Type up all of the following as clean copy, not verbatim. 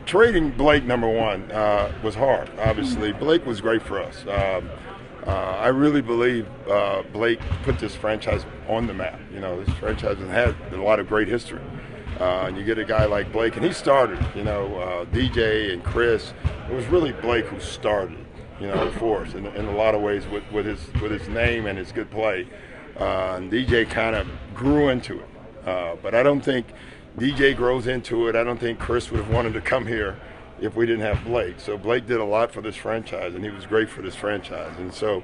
trading Blake, number one, was hard. Obviously, Blake was great for us. I really believe Blake put this franchise on the map. You know, this franchise has had a lot of great history. And you get a guy like Blake, and he started, you know, DJ and Chris. It was really Blake who started, you know, for us in a lot of ways with his name and his good play. And DJ kind of grew into it. But I don't think DJ grows into it. I don't think Chris would have wanted to come here if we didn't have Blake. So Blake did a lot for this franchise, and he was great for this franchise. And so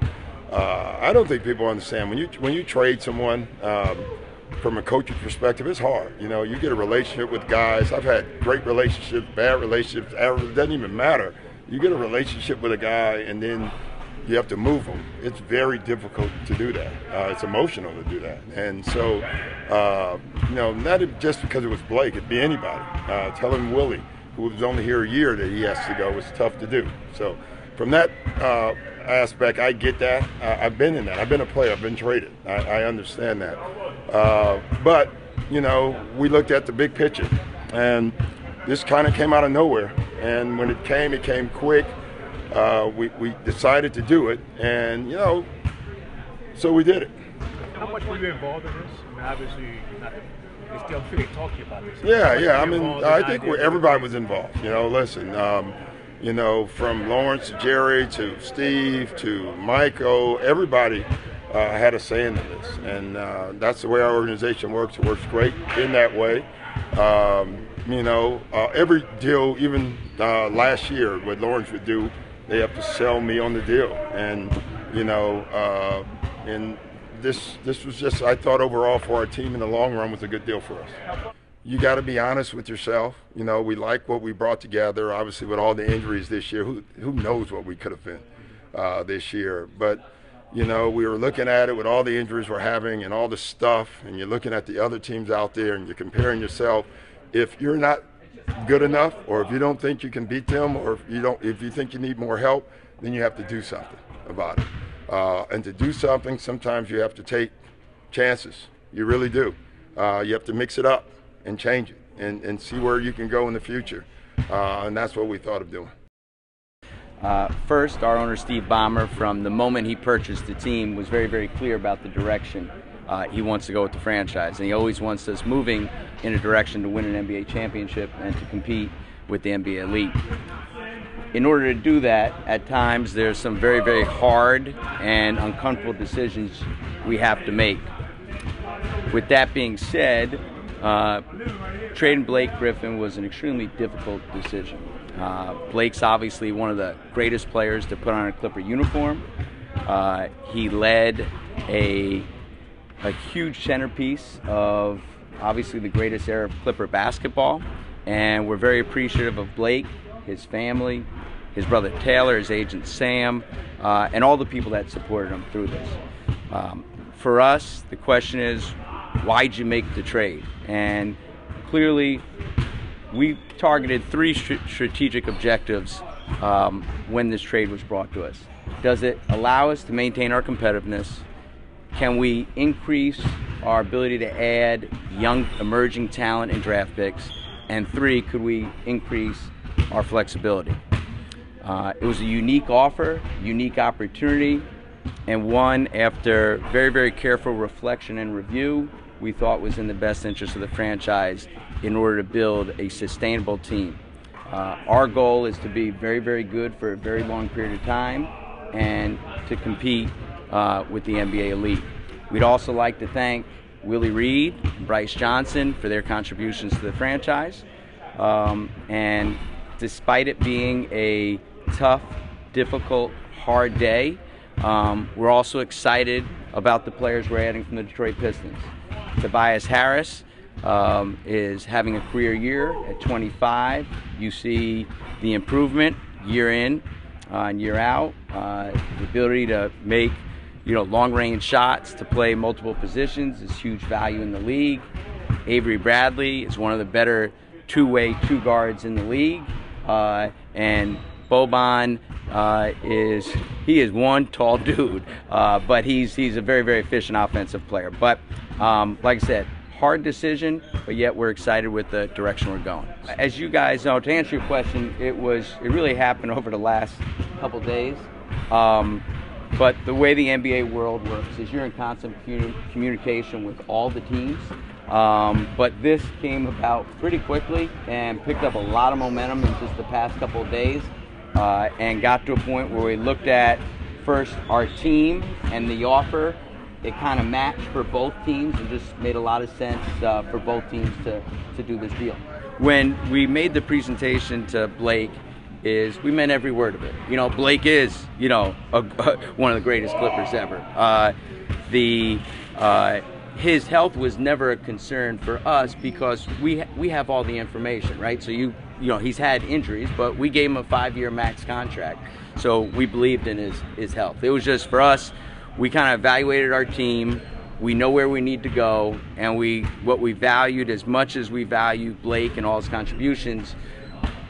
I don't think people understand when you trade someone from a coaching perspective, it's hard. You know, you get a relationship with guys. I've had great relationships, bad relationships. It doesn't even matter. You get a relationship with a guy, and then you have to move him. It's very difficult to do that. It's emotional to do that. And so, you know, not just because it was Blake, it'd be anybody. Telling Willie, who was only here a year, that he has to go was tough to do. So from that aspect, I get that. I've been in that. I've been a player. I've been traded. I understand that. But, you know, we looked at the big picture. And this kind of came out of nowhere. And when it came quick. We decided to do it, and, you know, so we did it. How much were you involved in this? I mean, obviously, they still really talk to you about this. Yeah. I mean, I think everybody was involved. You know, listen, you know, from Lawrence to Jerry to Steve to Michael, everybody had a say in this, and that's the way our organization works. It works great in that way. You know, every deal, even last year, what Lawrence would do, they have to sell me on the deal, and you know, and this was just, I thought overall for our team in the long run was a good deal for us. You got to be honest with yourself. You know, we like what we brought together. Obviously, with all the injuries this year, who knows what we could have been this year? But you know, we were looking at it with all the injuries we're having and all the stuff, and you're looking at the other teams out there, and you're comparing yourself. If you're not good enough, or if you don't think you can beat them, or if you think you need more help, then you have to do something about it. And to do something, sometimes you have to take chances. You really do. You have to mix it up and change it and see where you can go in the future. And that's what we thought of doing. First, our owner, Steve Ballmer, from the moment he purchased the team, was very, very clear about the direction he wants to go with the franchise. And he always wants us moving in a direction to win an NBA championship and to compete with the NBA elite. In order to do that, at times there's some very, very hard and uncomfortable decisions we have to make. With that being said, trading Blake Griffin was an extremely difficult decision. Blake's obviously one of the greatest players to put on a Clipper uniform. He led a huge centerpiece of obviously the greatest era of Clipper basketball, and we're very appreciative of Blake, his family, his brother Taylor, his agent Sam, and all the people that supported him through this. For us, the question is, why'd you make the trade? And clearly, we targeted three strategic objectives when this trade was brought to us. Does it allow us to maintain our competitiveness? Can we increase our ability to add young emerging talent and draft picks? And three, could we increase our flexibility? It was a unique offer, unique opportunity, and one, after very, very careful reflection and review, we thought was in the best interest of the franchise in order to build a sustainable team. Our goal is to be very, very good for a very long period of time and to compete with the NBA elite. We'd also like to thank Willie Reed and Bryce Johnson for their contributions to the franchise. And despite it being a tough, difficult, hard day, we're also excited about the players we're adding from the Detroit Pistons. Tobias Harris is having a career year at 25. You see the improvement year in and year out, the ability to make long-range shots, to play multiple positions is huge value in the league. Avery Bradley is one of the better two-way two guards in the league, and Boban is one tall dude, but he's a very, very efficient offensive player. But like I said, hard decision, but yet we're excited with the direction we're going. As you guys know, to answer your question, it really happened over the last couple days. But the way the NBA world works is you're in constant communication with all the teams. But this came about pretty quickly and picked up a lot of momentum in just the past couple of days, and got to a point where we looked at first our team and the offer. It kind of matched for both teams and just made a lot of sense for both teams to do this deal. When we made the presentation to Blake, we meant every word of it. You know, Blake is, you know, one of the greatest Clippers ever. His health was never a concern for us because we have all the information, right? So you know, he's had injuries, but we gave him a 5-year max contract, so we believed in his health. It was just for us. We kind of evaluated our team. We know where we need to go, and what we valued, as much as we value Blake and all his contributions,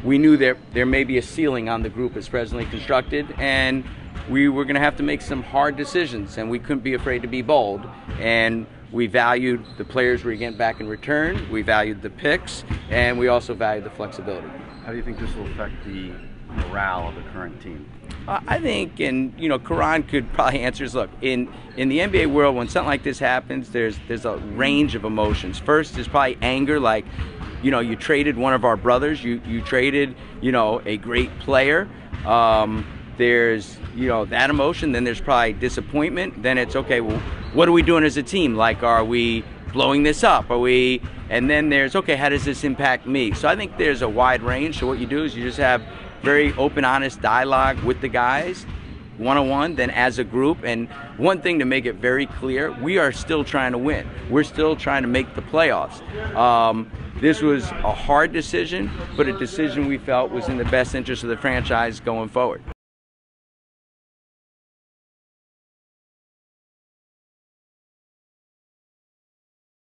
we knew there may be a ceiling on the group as presently constructed, and we were going to have to make some hard decisions, and we couldn't be afraid to be bold. And we valued the players we're getting back in return, we valued the picks, and we also valued the flexibility. How do you think this will affect the morale of the current team? I think, and you know, Karan could probably answer this. Look, in the NBA world, when something like this happens, there's a range of emotions. First, there's probably anger, like, you know, you traded one of our brothers, you traded, you know, a great player. There's, you know, that emotion. Then there's probably disappointment. Then it's, okay, well, what are we doing as a team? Like, are we blowing this up? And then there's, okay, how does this impact me? So I think there's a wide range. So what you do is you just have very open, honest dialogue with the guys, one-on-one, then as a group. And one thing to make it very clear, we are still trying to win. We're still trying to make the playoffs. This was a hard decision, but a decision we felt was in the best interest of the franchise going forward.